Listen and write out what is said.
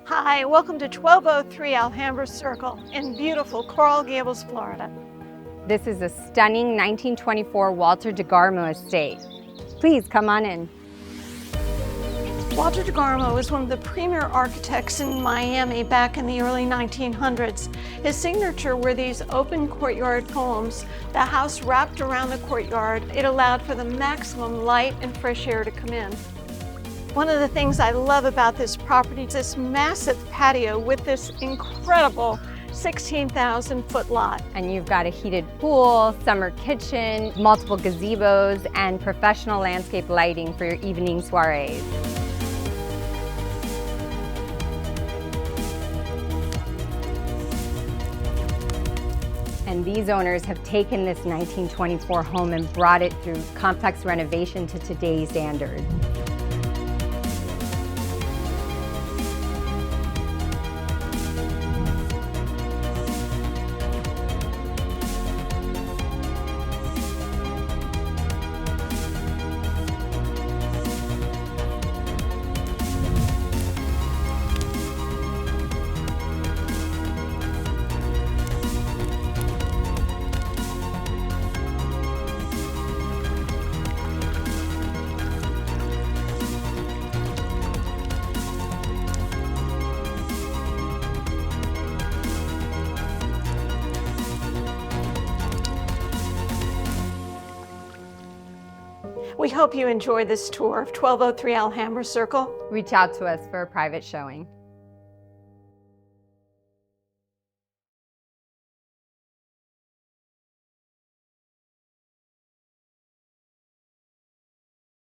Hi, welcome to 1203 Alhambra Circle in beautiful Coral Gables, Florida. This is a stunning 1924 Walter De Garmo estate. Please come on in. Walter De Garmo was one of the premier architects in Miami back in the early 1900s. His signature were these open courtyard homes. The house wrapped around the courtyard. It allowed for the maximum light and fresh air to come in. One of the things I love about this property is this massive patio with this incredible 16,000-foot lot. And you've got a heated pool, summer kitchen, multiple gazebos, and professional landscape lighting for your evening soirees. And these owners have taken this 1924 home and brought it through complex renovation to today's standard. We hope you enjoy this tour of 1203 Alhambra Circle. Reach out to us for a private showing.